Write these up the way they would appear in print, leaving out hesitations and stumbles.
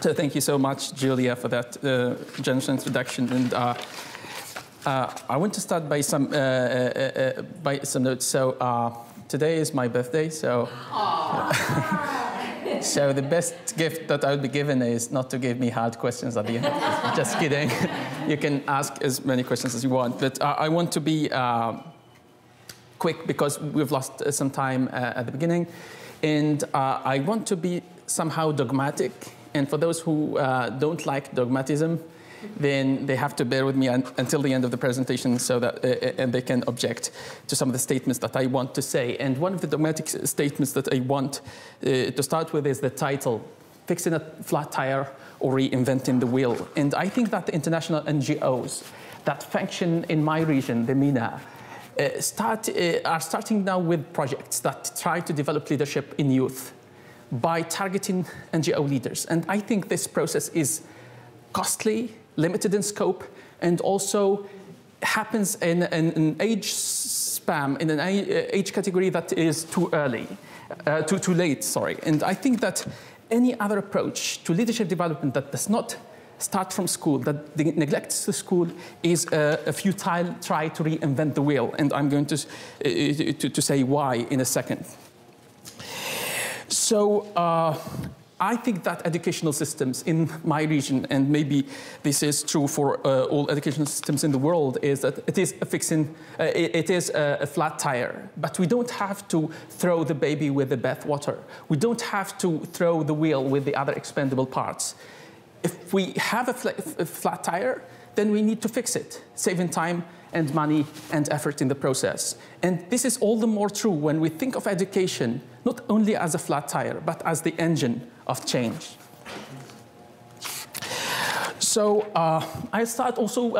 So thank you so much, Julia, for that generous introduction. And I want to start by some notes. So today is my birthday, so so the best gift that I would be given is not to give me hard questions at the end. Just kidding. You can ask as many questions as you want, but I want to be quick because we've lost some time at the beginning, and I want to be somehow dogmatic. And for those who don't like dogmatism, then they have to bear with me until the end of the presentation so that and they can object to some of the statements that I want to say. And one of the dogmatic statements that I want to start with is the title, Fixing a Flat Tire or Reinventing the Wheel. And I think that the international NGOs that function in my region, the MENA, are starting now with projects that try to develop leadership in youth by targeting NGO leaders. And I think this process is costly, limited in scope, and also happens in an age span, in an age category that is too early, too late, sorry. And I think that any other approach to leadership development that does not start from school, that neglects the school, is a futile try to reinvent the wheel. And I'm going to say why in a second. So I think that educational systems in my region, and maybe this is true for all educational systems in the world, is that it is a flat tire. But we don't have to throw the baby with the bathwater. We don't have to throw the wheel with the other expendable parts. If we have a flat tire, then we need to fix it, saving time and money and effort in the process. And this is all the more true when we think of education not only as a flat tire, but as the engine of change. So I start also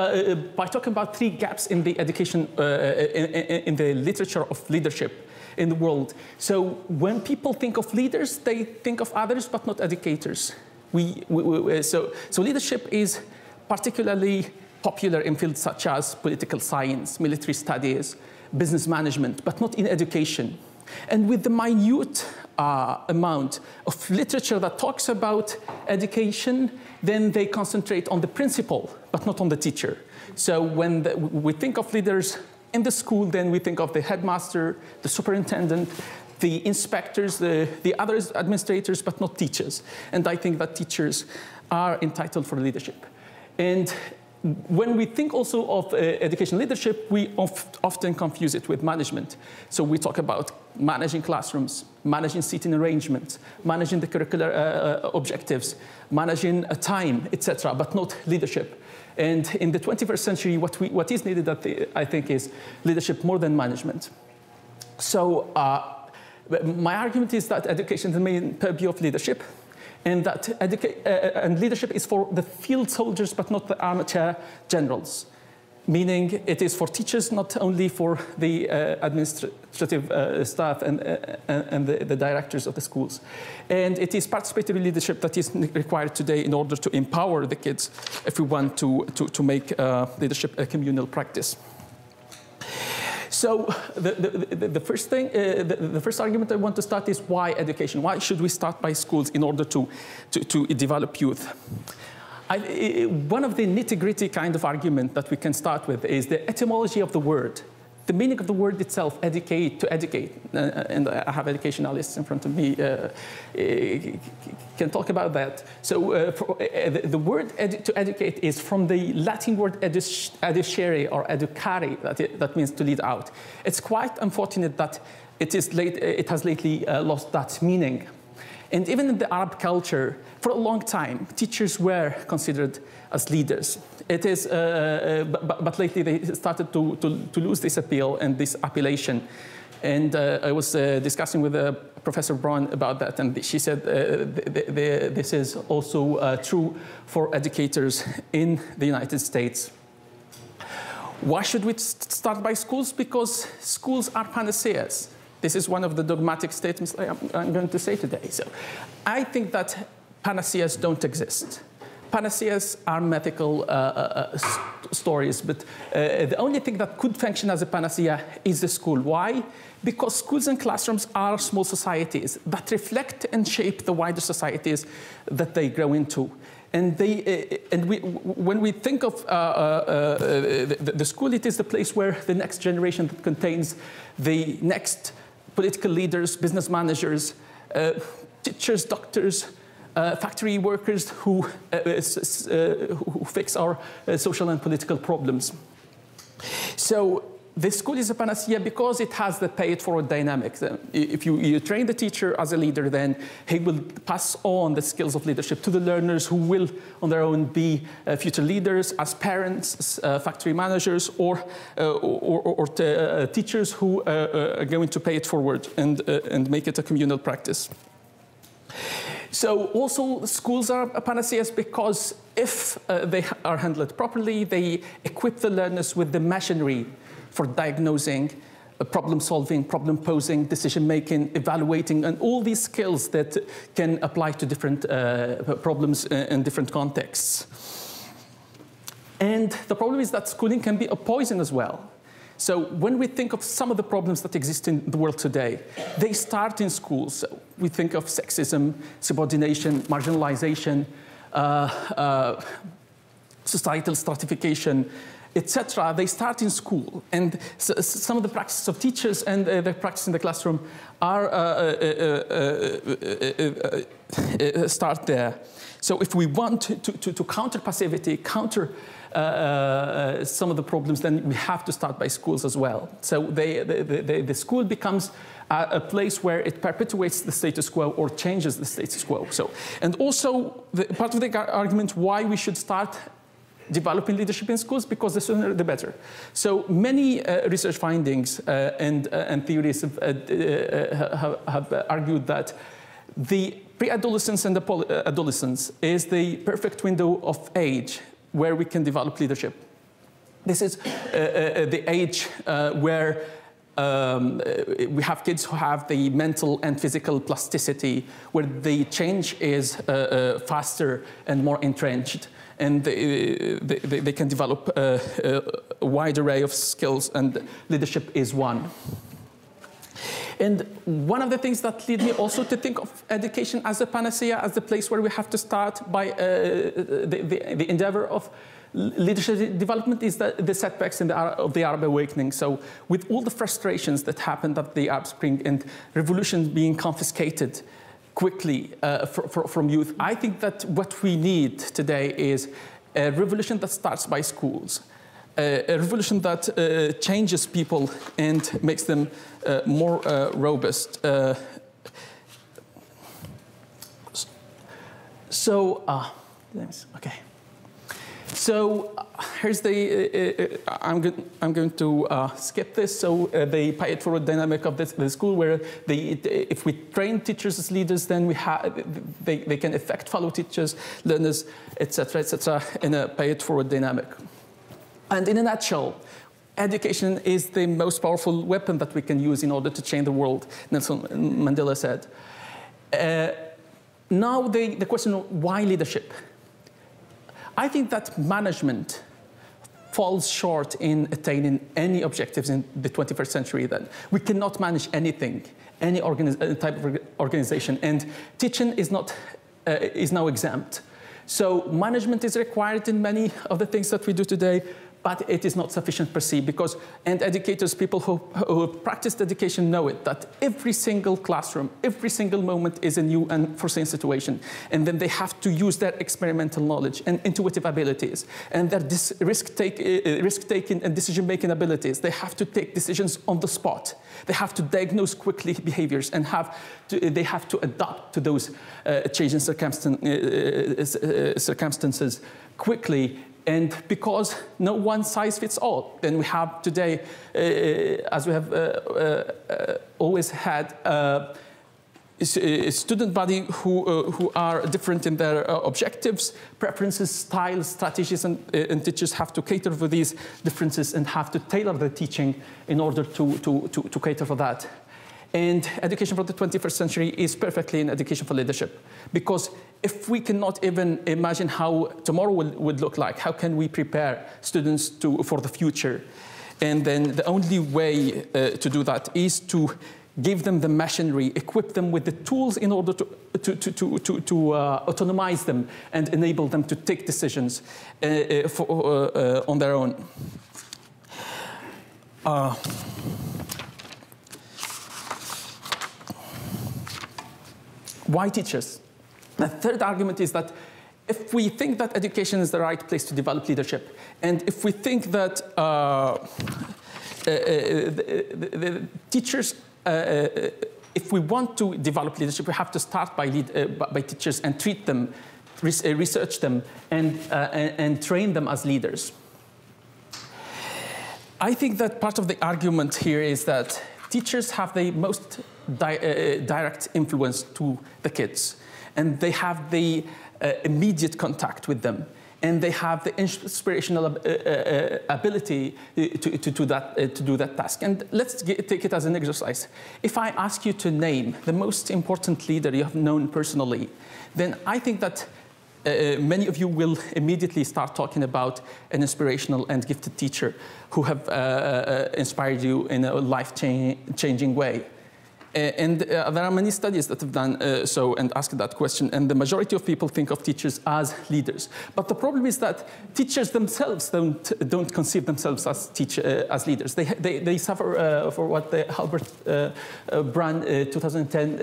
by talking about three gaps in the education, in the literature of leadership in the world. So when people think of leaders, they think of others, but not educators. So leadership is particularly popular in fields such as political science, military studies, business management, but not in education. And with the minute amount of literature that talks about education, then they concentrate on the principal, but not on the teacher. So when we think of leaders in the school, then we think of the headmaster, the superintendent, the inspectors, the other administrators, but not teachers. And I think that teachers are entitled for leadership. And when we think also of education leadership, we often confuse it with management. So we talk about managing classrooms, managing seating arrangements, managing the curricular objectives, managing time, etc., but not leadership. And in the 21st century, what is needed, I think, is leadership more than management. So my argument is that education is the main purview of leadership, and that and leadership is for the field soldiers, but not the amateur generals. Meaning it is for teachers, not only for the administrative staff and the directors of the schools. And it is participatory leadership that is required today in order to empower the kids if we want to make leadership a communal practice. So the first argument I want to start is why education? Why should we start by schools in order to develop youth? One of the nitty-gritty kind of argument that we can start with is the etymology of the word. The meaning of the word itself, educate, to educate, and I have educationalists in front of me, can talk about that. So the word to educate is from the Latin word educere or educare, that means to lead out. It's quite unfortunate that it has lately lost that meaning. And even in the Arab culture, for a long time, teachers were considered as leaders. It is, but lately they started to lose this appeal and this appellation. And I was discussing with Professor Braun about that, and she said this is also true for educators in the United States. Why should we start by schools? Because schools are panaceas. This is one of the dogmatic statements I'm going to say today. So I think that panaceas don't exist. panaceas are mythical stories, but the only thing that could function as a panacea is the school. Why? Because schools and classrooms are small societies that reflect and shape the wider societies that they grow into. And when we think of the school, it is the place where the next generation that contains the next political leaders, business managers, teachers, doctors, factory workers who fix our social and political problems. So the school is a panacea because it has the pay-it-forward dynamic. If you train the teacher as a leader, then he will pass on the skills of leadership to the learners who will, on their own, be future leaders as parents, factory managers, or teachers who are going to pay it forward and make it a communal practice. So also schools are panaceas because if they are handled properly, they equip the learners with the machinery for diagnosing, problem solving, problem posing, decision making, evaluating, and all these skills that can apply to different problems in different contexts. And the problem is that schooling can be a poison as well. So when we think of some of the problems that exist in the world today, they start in schools. So we think of sexism, subordination, marginalization, societal stratification, etc. They start in school. And so some of the practices of teachers and their practice in the classroom are start there. So if we want to counter passivity, counter some of the problems, then we have to start by schools as well. So the school becomes a place where it perpetuates the status quo or changes the status quo. So, and also part of the argument why we should start developing leadership in schools, because the sooner the better. So many research findings and theories have argued that the pre-adolescence and the adolescence is the perfect window of age where we can develop leadership. This is the age where we have kids who have the mental and physical plasticity, where the change is faster and more entrenched, and they can develop a wide array of skills, and leadership is one. And one of the things that lead me also to think of education as a panacea, as the place where we have to start by the endeavor of leadership development, is the setbacks of the Arab awakening. So with all the frustrations that happened at the Arab Spring and revolution being confiscated quickly from youth, I think that what we need today is a revolution that starts by schools. A revolution that changes people and makes them more robust. Okay. So here's the, I'm going to skip this. So the pay-it-forward dynamic of the school, where if we train teachers as leaders, then they can affect fellow teachers, learners, etc., in a pay-it-forward dynamic. And in a nutshell, education is the most powerful weapon that we can use in order to change the world, Nelson Mandela said. Now the question, why leadership? I think that management falls short in attaining any objectives in the 21st century. Then we cannot manage anything, any type of organization, and teaching is now exempt. So management is required in many of the things that we do today, but it is not sufficient per se, because, and educators, people who have practiced education know it, that every single classroom, every single moment is a new and unforeseen situation. And then they have to use their experimental knowledge and intuitive abilities and their risk-taking and decision-making abilities. They have to take decisions on the spot. They have to diagnose quickly behaviors and they have to adapt to those changing circumstances quickly. And because no one size fits all, then we have today, as we have always had, a student body who are different in their objectives, preferences, styles, strategies, and teachers have to cater for these differences and have to tailor the teaching in order to cater for that. And education for the 21st century is perfectly an education for leadership. Because if we cannot even imagine how tomorrow would look like, how can we prepare students for the future? And then the only way to do that is to give them the machinery, equip them with the tools in order to autonomize them and enable them to take decisions on their own. Why teachers? The third argument is that if we think that education is the right place to develop leadership, and if we think that the teachers, if we want to develop leadership, we have to start by teachers and treat them, research them, and train them as leaders. I think that part of the argument here is that teachers have the most direct influence to the kids, and they have the immediate contact with them, and they have the inspirational ability to do that task. And let's take it as an exercise. If I ask you to name the most important leader you have known personally, then I think that many of you will immediately start talking about an inspirational and gifted teacher who have inspired you in a life-changing way. And there are many studies that have done so and asked that question, and the majority of people think of teachers as leaders. But the problem is that teachers themselves don't conceive themselves as leaders. They suffer for what the Albert Brand 2010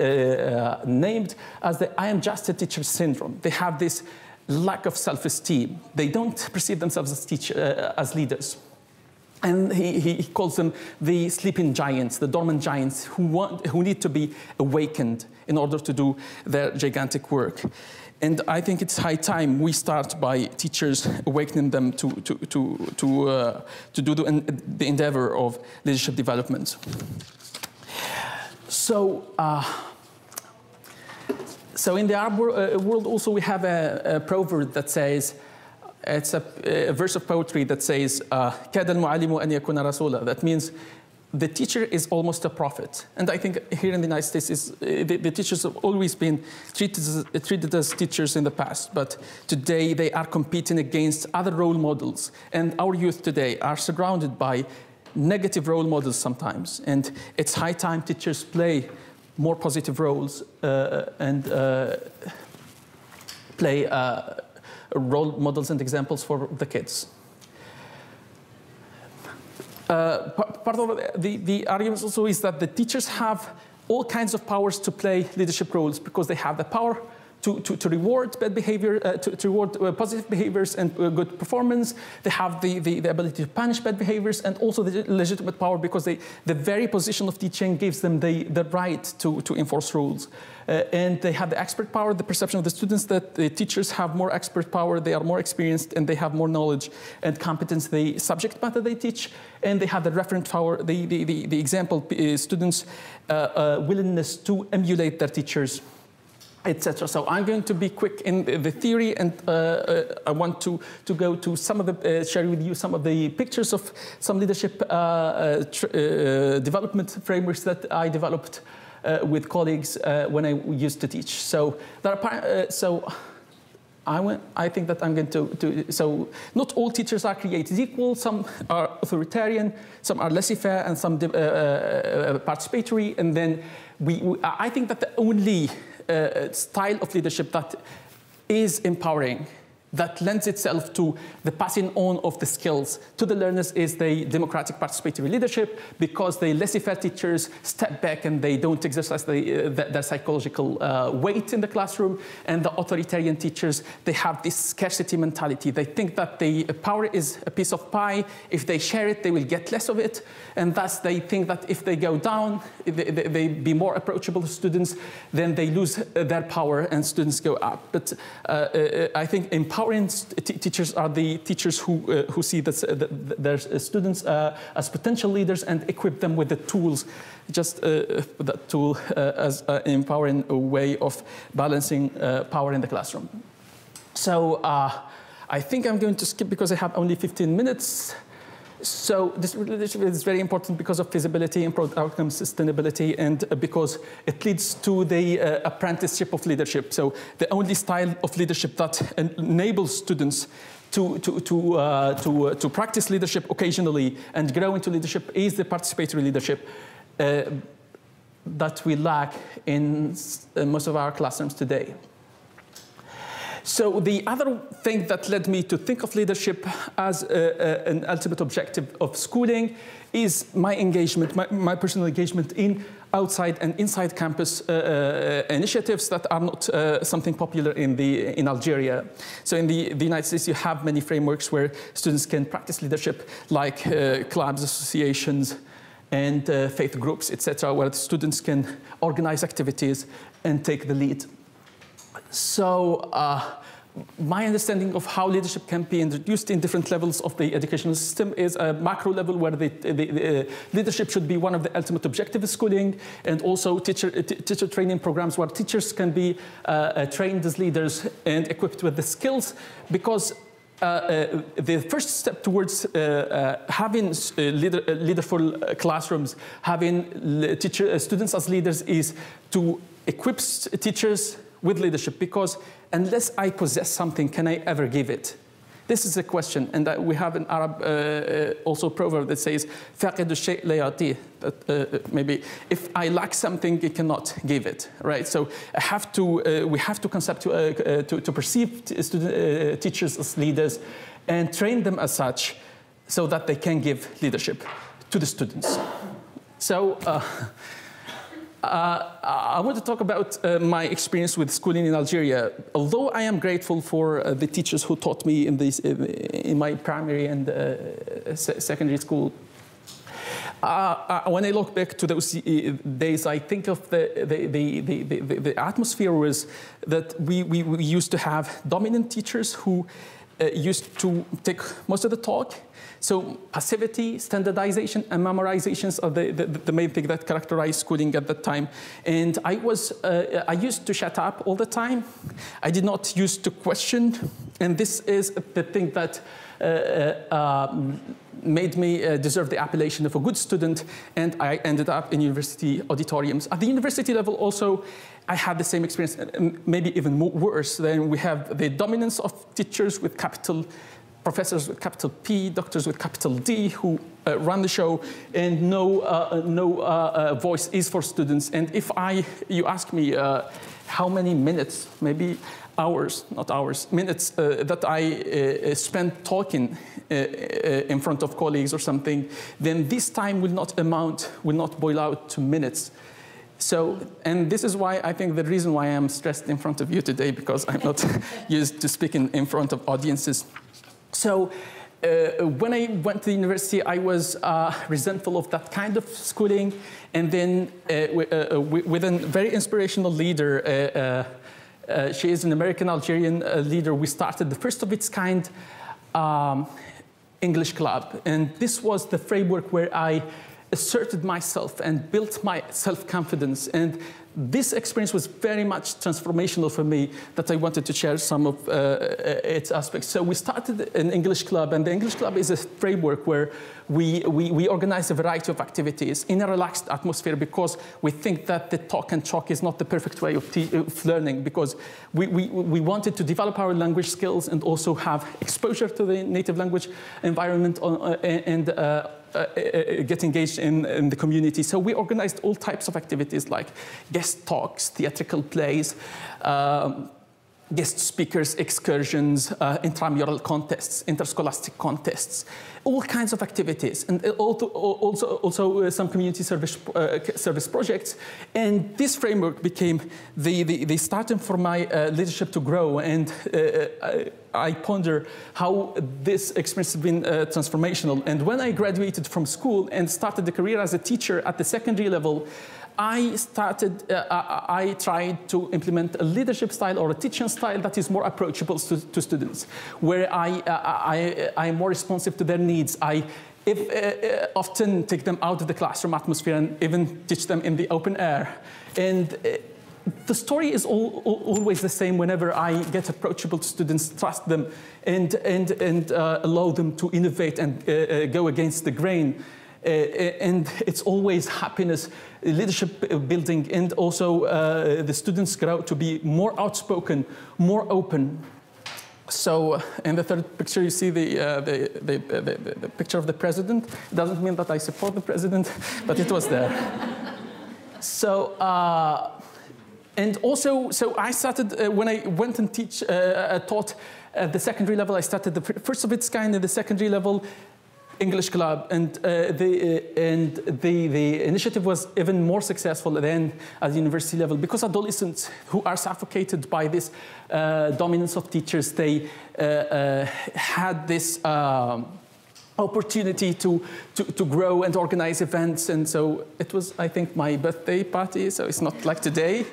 named as the "I am just a teacher" syndrome. They have this lack of self-esteem. They don't perceive themselves as leaders. And he calls them the sleeping giants, the dormant giants who need to be awakened in order to do their gigantic work. And I think it's high time we start by teachers awakening them to do the endeavor of leadership development. So in the Arab world also we have a proverb that says, it's a verse of poetry that says, كَادَ الْمُعَلِّمُ أَنْ يَكُونَ رَسُولًا. That means the teacher is almost a prophet. And I think here in the United States, the teachers have always been treated as teachers in the past. But today, they are competing against other role models. And our youth today are surrounded by negative role models sometimes. And it's high time teachers play more positive roles and play role models and examples for the kids. Part of the argument also is that the teachers have all kinds of powers to play leadership roles because they have the power to reward bad behavior, to reward positive behaviors and good performance. They have the ability to punish bad behaviors, and also the legitimate power because the very position of teaching gives them the right to enforce rules. And they have the expert power, the perception of the students that the teachers have more expert power, they are more experienced, and they have more knowledge and competence, the subject matter they teach, and they have the referent power, the example students' willingness to emulate their teachers, etc. So I'm going to be quick in the theory, and I want to go to some of the, share with you some of the pictures of some leadership development frameworks that I developed with colleagues when I used to teach. So there are, I think that I'm going so not all teachers are created equal. Some are authoritarian, some are laissez-faire, and some participatory. And then I think that the only style of leadership that is empowering, that lends itself to the passing on of the skills to the learners, is the democratic participatory leadership, because the laissez-faire teachers step back and they don't exercise their psychological weight in the classroom. And the authoritarian teachers, they have this scarcity mentality. They think that the power is a piece of pie. If they share it, they will get less of it. And thus they think that if they go down, they be more approachable to students, then they lose their power and students go up. But I think empowering teachers are the teachers who see their students as potential leaders and equip them with the tools, just that tool as an empowering way of balancing power in the classroom. So I think I'm going to skip because I have only 15 minutes. So this leadership is very important because of feasibility, improved outcomes, sustainability, and because it leads to the apprenticeship of leadership. So the only style of leadership that enables students to practice leadership occasionally and grow into leadership is the participatory leadership that we lack in most of our classrooms today. So the other thing that led me to think of leadership as an ultimate objective of schooling is my engagement, my personal engagement in outside and inside campus initiatives that are not something popular in Algeria. So in the United States, you have many frameworks where students can practice leadership, like clubs, associations, and faith groups, etc., where the students can organize activities and take the lead. So my understanding of how leadership can be introduced in different levels of the educational system is a macro level where the leadership should be one of the ultimate objectives of schooling, and also teacher training programs where teachers can be trained as leaders and equipped with the skills, because the first step towards having leaderful classrooms, having students as leaders, is to equip teachers with leadership, because unless I possess something, can I ever give it? This is a question, and we have an Arab also proverb that says, فَاقِدُ الشَّيْء لَا يَعْطِيهِ, that maybe if I lack something, I cannot give it, right? So we have to perceive teachers as leaders and train them as such so that they can give leadership to the students. So I want to talk about my experience with schooling in Algeria. Although I am grateful for the teachers who taught me in my primary and secondary school, when I look back to those days, I think of the atmosphere was that we used to have dominant teachers who used to take most of the talk. So passivity, standardization, and memorizations are the main thing that characterized schooling at that time. And I used to shut up all the time. I did not used to question. And this is the thing that made me deserve the appellation of a good student. And I ended up in university auditoriums. At the university level also, I had the same experience, maybe even worse. Then we have the dominance of teachers with capital, professors with capital P, doctors with capital D, who run the show, and no voice is for students. And if you ask me how many minutes, maybe hours, not hours, minutes that I spent talking in front of colleagues or something, then this time will not boil out to minutes. So, and this is why I think the reason why I'm stressed in front of you today, because I'm not used to speaking in front of audiences. So when I went to the university, I was resentful of that kind of schooling. And then with a very inspirational leader, she is an American-Algerian leader, we started the first of its kind English club. And this was the framework where I asserted myself and built my self-confidence. And this experience was very much transformational for me, that I wanted to share some of its aspects. So we started an English club, and the English club is a framework where we organize a variety of activities in a relaxed atmosphere, because we think that the talk and chalk is not the perfect way of learning, because we wanted to develop our language skills and also have exposure to the native language environment and get engaged in the community. So we organized all types of activities like guest talks, theatrical plays, guest speakers, excursions, intramural contests, interscholastic contests, all kinds of activities, and also some community service projects. And this framework became the starting for my leadership to grow. And I ponder how this experience has been transformational. And when I graduated from school and started the career as a teacher at the secondary level, I tried to implement a leadership style or a teaching style that is more approachable to students, where I'm more responsive to their needs. I often take them out of the classroom atmosphere and even teach them in the open air. And the story is always the same whenever I get approachable to students, trust them, and allow them to innovate and go against the grain. And it's always happiness, leadership building, and also the students grow to be more outspoken, more open. So in the third picture, you see the picture of the president. It doesn't mean that I support the president, but it was there. So, and also, so I started, when I went and taught at the secondary level, I started the first of its kind at the secondary level English club, and the initiative was even more successful than at the university level, because adolescents who are suffocated by this dominance of teachers, they had this opportunity to grow and organize events. And so it was, I think, my birthday party, so it's not like today.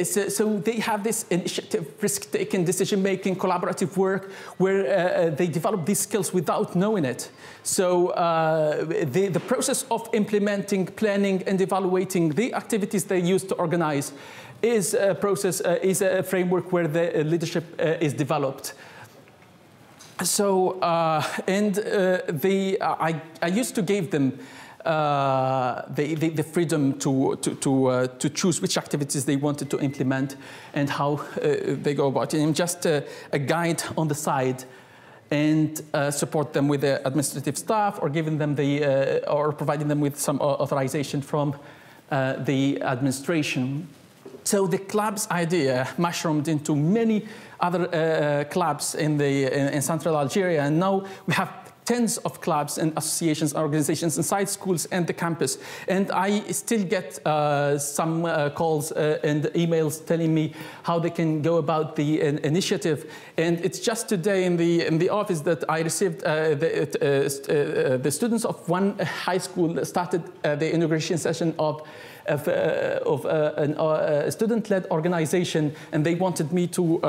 So they have this initiative, risk-taking, decision-making, collaborative work, where they develop these skills without knowing it. So the process of implementing, planning, and evaluating the activities they use to organize is a process, is a framework where the leadership is developed. So, I used to give them the freedom to choose which activities they wanted to implement and how they go about it. And just a guide on the side, and support them with the administrative staff, or giving them or providing them with some authorization from the administration. So the club's idea mushroomed into many other clubs in central Algeria, and now we have tens of clubs and associations, organizations inside schools and the campus. And I still get some calls and emails telling me how they can go about the initiative. And it's just today in the office that I received the students of one high school started the inauguration session of a student-led organization, and they wanted me to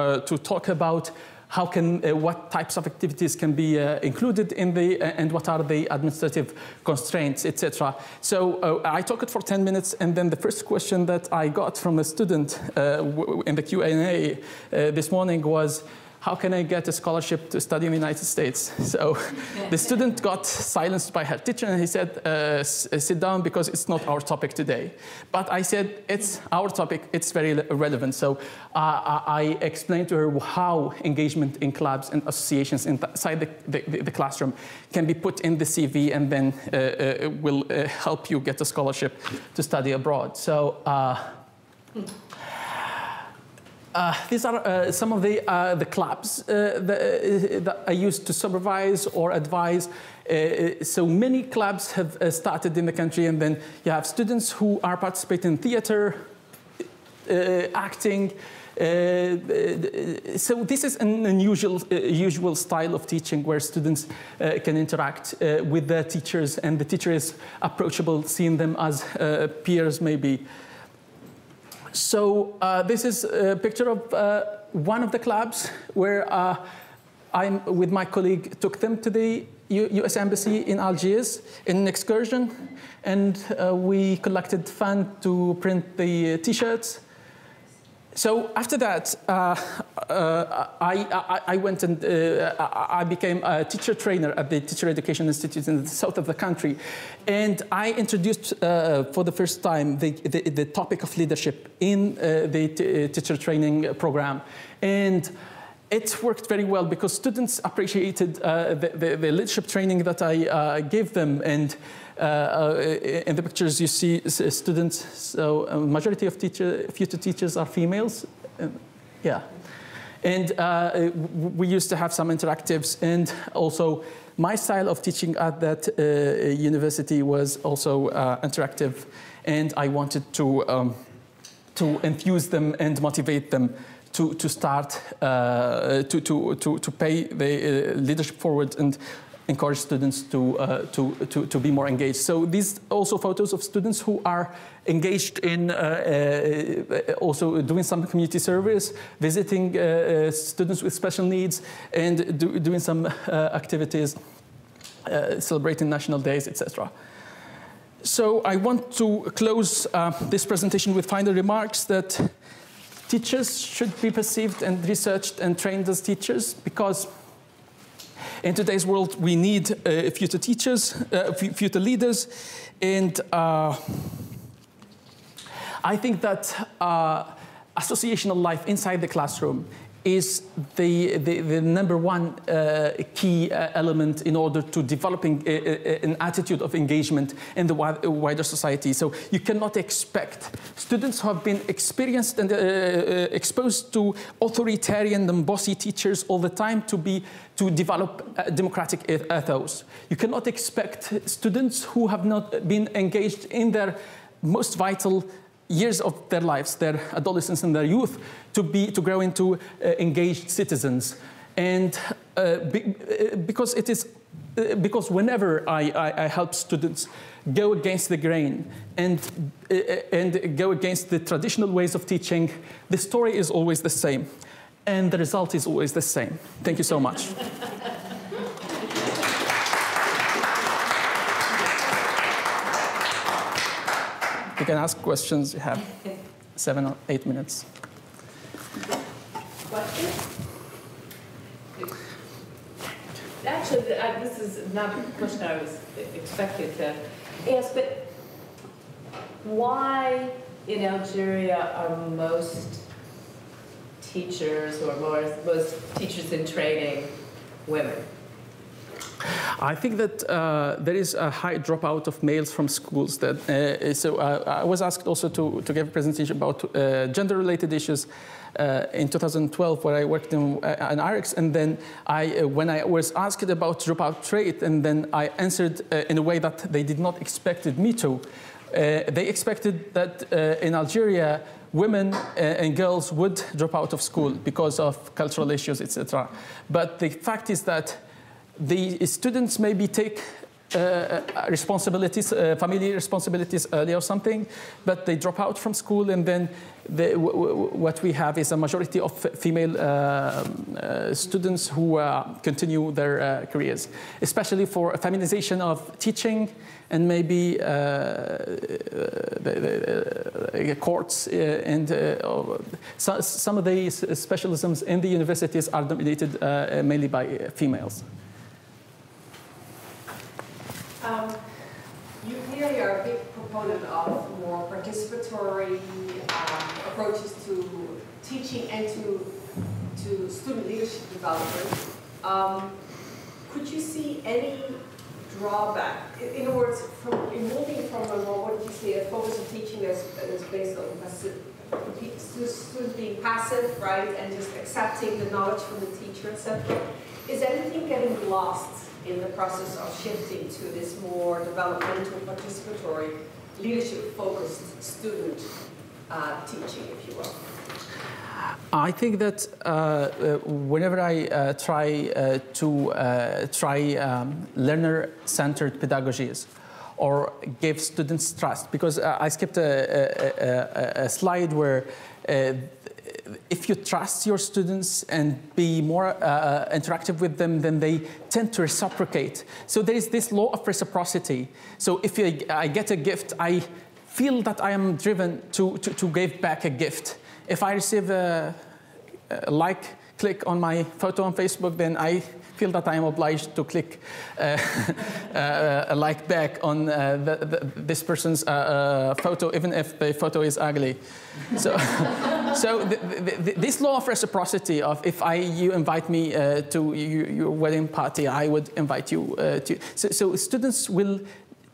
talk about how can, what types of activities can be included in and what are the administrative constraints, etc. So I talked it for 10 minutes, and then the first question that I got from a student in the Q&A this morning was, how can I get a scholarship to study in the United States? So the student got silenced by her teacher, and he said, sit down, because it's not our topic today. But I said, it's our topic, it's very relevant. So I explained to her how engagement in clubs and associations inside the classroom can be put in the CV, and then will help you get a scholarship to study abroad. So these are some of the clubs that I used to supervise or advise. So many clubs have started in the country, and then you have students who are participating in theater, acting. So this is an unusual style of teaching, where students can interact with their teachers, and the teacher is approachable, seeing them as peers maybe. So this is a picture of one of the clubs where I, with my colleague, took them to the U.S. Embassy in Algiers in an excursion, and we collected funds to print the T-shirts. So after that, I went and I became a teacher trainer at the Teacher Education Institute in the south of the country. And I introduced for the first time the topic of leadership in the teacher training program. And it worked very well, because students appreciated the leadership training that I gave them. And in the pictures you see students, so a majority of future teachers are females. Yeah. And we used to have some interactives, and also my style of teaching at that university was also interactive, and I wanted to enthuse them and motivate them to start to pay the leadership forward and encourage students to be more engaged. So these also photos of students who are engaged in also doing some community service, visiting students with special needs, and doing some activities, celebrating national days, etc. So I want to close this presentation with final remarks that teachers should be perceived and researched and trained as teachers, because in today's world we need future teachers, future leaders, and I think that associational life inside the classroom is the number one key element in order to developing an attitude of engagement in the wider society. So you cannot expect students who have been experienced and exposed to authoritarian and bossy teachers all the time to develop democratic ethos. You cannot expect students who have not been engaged in their most vital years of their lives, their adolescence and their youth, to grow into engaged citizens. And because whenever I help students go against the grain and go against the traditional ways of teaching, the story is always the same, and the result is always the same. Thank you so much. You can ask questions. You have 7 or 8 minutes. Questions? Actually, this is not the question I was expected to ask, but why in Algeria are most teachers or most teachers in training women? I think that there is a high dropout of males from schools. So I was asked also to give a presentation about gender-related issues in 2012, where I worked in IREX, and then when I was asked about dropout rate, and then I answered in a way that they did not expected me to. They expected that in Algeria, women and girls would drop out of school because of cultural issues, etc. But the fact is that the students maybe take responsibilities, family responsibilities early or something, but they drop out from school, and then what we have is a majority of female students who continue their careers, especially for feminization of teaching and maybe the courts and some of the specialisms in the universities are dominated mainly by females. You clearly are a big proponent of more participatory approaches to teaching and to student leadership development. Could you see any drawback? In other words, in moving from a more, what did you say, a focus of teaching that's based on students being passive, right, and just accepting the knowledge from the teacher, etc. Is anything getting lost in the process of shifting to this more developmental, participatory, leadership-focused student teaching, if you will? I think that whenever I try learner-centered pedagogies or give students trust, because I skipped a slide where if you trust your students and be more interactive with them, then they tend to reciprocate. So there is this law of reciprocity. So if I get a gift, I feel that I am driven to give back a gift. If I receive a click on my photo on Facebook, then I feel that I am obliged to click a like back on this person's photo, even if the photo is ugly. So, this law of reciprocity of if you invite me to your wedding party, I would invite you to. So students will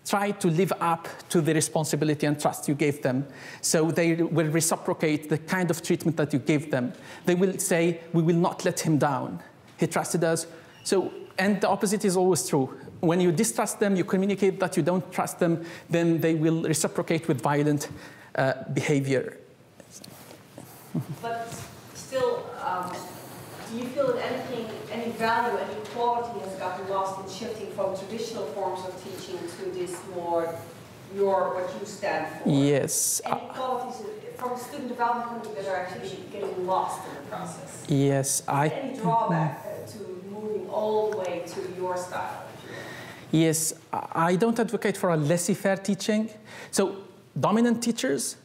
try to live up to the responsibility and trust you gave them. So they will reciprocate the kind of treatment that you gave them. They will say, we will not let him down. He trusted us. So, and the opposite is always true. When you distrust them, you communicate that you don't trust them, then they will reciprocate with violent behavior. But still, do you feel that any value, any quality has gotten lost in shifting from traditional forms of teaching to this more what you stand for? Yes. Any qualities from student development point of view that are actually getting lost in the process? Yes. Any drawback to moving all the way to your style? Yes, I don't advocate for a laissez-faire teaching. So dominant teachers,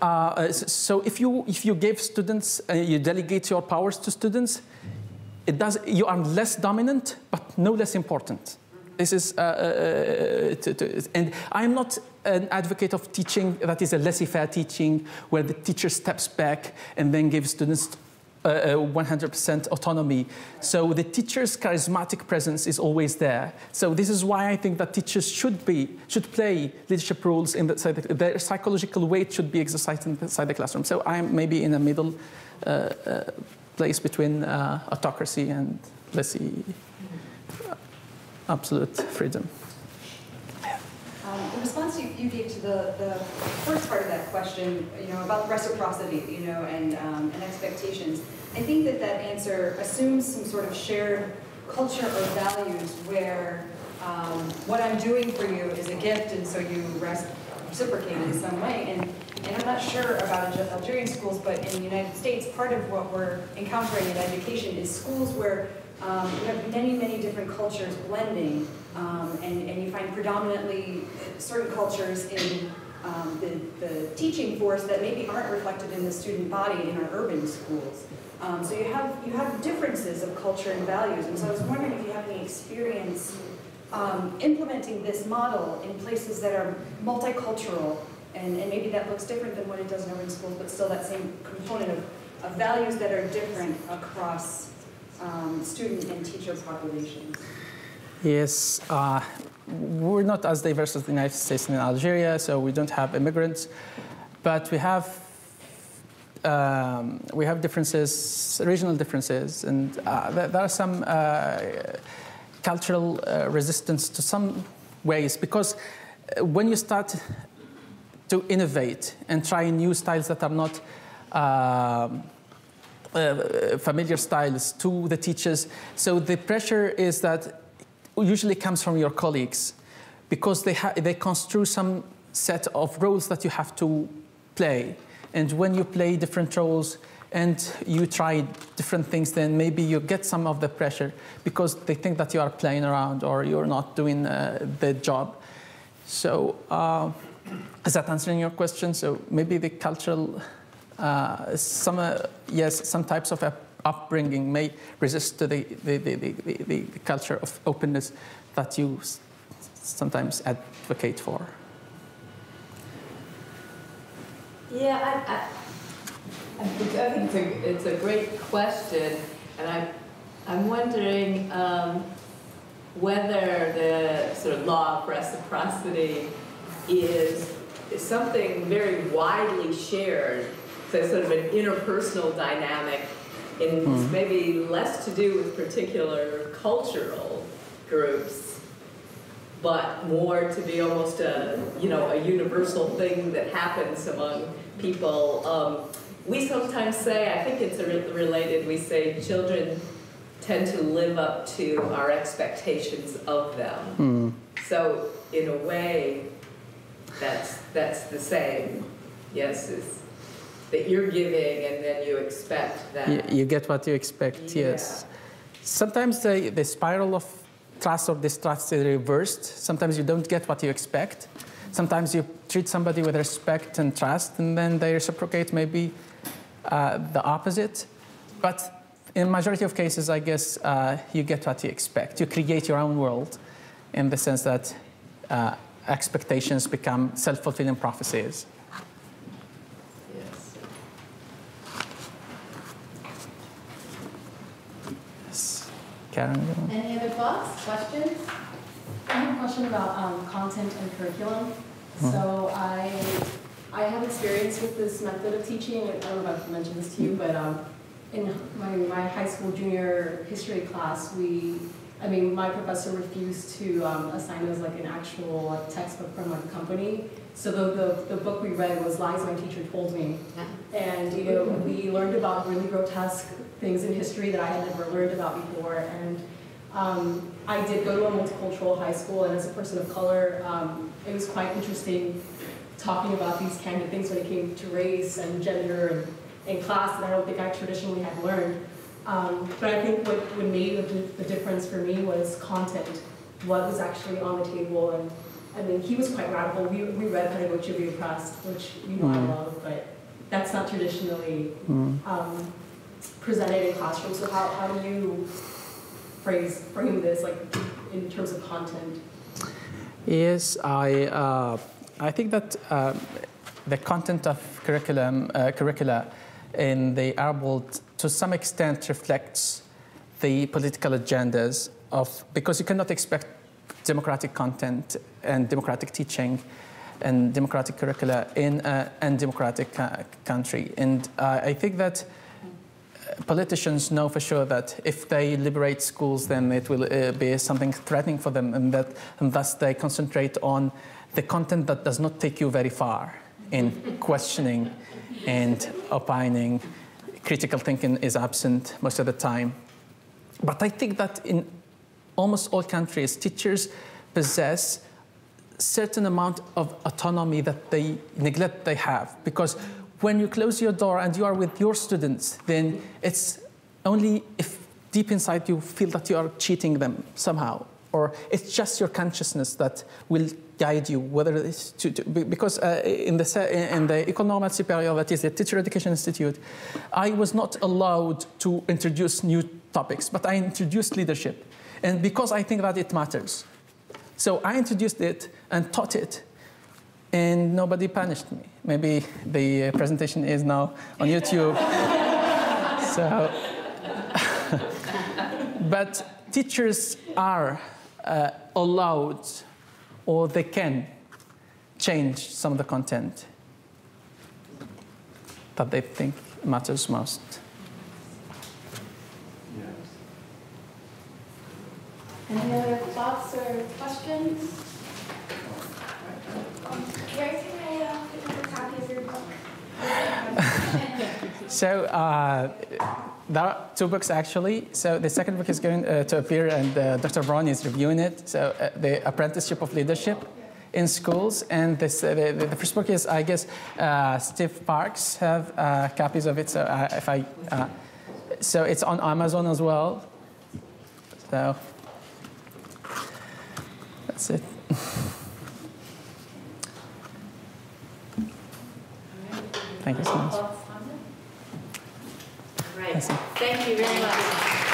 so if you give students, you delegate your powers to students, you are less dominant, but no less important. This is, and I'm not an advocate of teaching that is a laissez-faire teaching where the teacher steps back and then gives students 100% autonomy. So the teacher's charismatic presence is always there. So this is why I think that teachers should play leadership roles in their psychological weight should be exercised inside the classroom. So I'm maybe in a middle place between autocracy and absolute freedom. In response you gave to the first part of that question, about reciprocity, and expectations, I think that answer assumes some sort of shared culture or values where what I'm doing for you is a gift, and so you reciprocate in some way. And I'm not sure about Algerian schools, but in the United States, part of what we're encountering in education is schools where you have many, many different cultures blending, and you find predominantly certain cultures in the teaching force that maybe aren't reflected in the student body in our urban schools. So you have differences of culture and values, and so I was wondering if you have any experience implementing this model in places that are multicultural, and maybe that looks different than what it does in urban schools, but still that same component of values that are different across student and teacher populations. Yes, we're not as diverse as the United States and Algeria, so we don't have immigrants, but we have differences, regional differences, and there are some cultural resistance to some ways, because when you start to innovate and try new styles that are not familiar styles to the teachers. So the pressure is that usually comes from your colleagues, because they construe some set of roles that you have to play. And when you play different roles and you try different things, then maybe you get some of the pressure because they think that you are playing around or you're not doing the job. So is that answering your question? So maybe the cultural some types of upbringing may resist to the culture of openness that you sometimes advocate for. Yeah, I think it's a great question, and I'm wondering whether the sort of law of reciprocity is something very widely shared. So sort of an interpersonal dynamic, and maybe less to do with particular cultural groups, but more to be almost a universal thing that happens among people. We sometimes say, I think it's related, we say children tend to live up to our expectations of them. So in a way, that's the same. Yes, it's that you're giving and then you expect that. You get what you expect, yes. Sometimes the spiral of trust or distrust is reversed. Sometimes you don't get what you expect. Sometimes you treat somebody with respect and trust, and then they reciprocate maybe the opposite. But in majority of cases, I guess, you get what you expect. You create your own world in the sense that expectations become self-fulfilling prophecies. Karen? Any other thoughts, questions? I have a question about content and curriculum. So I have experience with this method of teaching. I don't know if I've mentioned this to you, but in my high school junior history class, my professor refused to assign us like an actual textbook from a company. So the book we read was Lies My Teacher Told Me. And we learned about really grotesque things in history that I had never learned about before. And I did go to a multicultural high school, and as a person of color, it was quite interesting talking about these kind of things when it came to race and gender and class that I don't think I traditionally had learned. But I think what made the difference for me was content. what was actually on the table. And I mean, he was quite radical. We read Pedagogy of the Oppressed, which you know I love, but that's not traditionally presented in classrooms. So how do you frame this, like in terms of content? Yes, I think that the content of curricula in the Arab world to some extent reflects the political agendas because you cannot expect democratic content and democratic teaching and democratic curricula in an undemocratic country. And I think that politicians know for sure that if they liberate schools, then it will be something threatening for them, and thus they concentrate on the content that does not take you very far in questioning and opining. Critical thinking is absent most of the time. But I think that in almost all countries, teachers possess certain amount of autonomy that they neglect they have. Because when you close your door and you are with your students, then it's only if deep inside you feel that you are cheating them somehow, or it's just your consciousness that will guide you, whether it's because in the École Normale Supérieure, that is the Teacher Education Institute, I was not allowed to introduce new topics, but I introduced leadership. And because I think that it matters. So I introduced it and taught it, and nobody punished me. Maybe the presentation is now on YouTube. So, but teachers are allowed, or they can change some of the content that they think matters most. Any other thoughts or questions? Where can I get a copy of your book? So there are two books actually. So the second book is going to appear, and Dr. Brown is reviewing it. So the Apprenticeship of Leadership in Schools, and this, the first book is, I guess, Steve Parks have copies of it. So so it's on Amazon as well. So that's it. Thank you so much. Right. Thank you very much.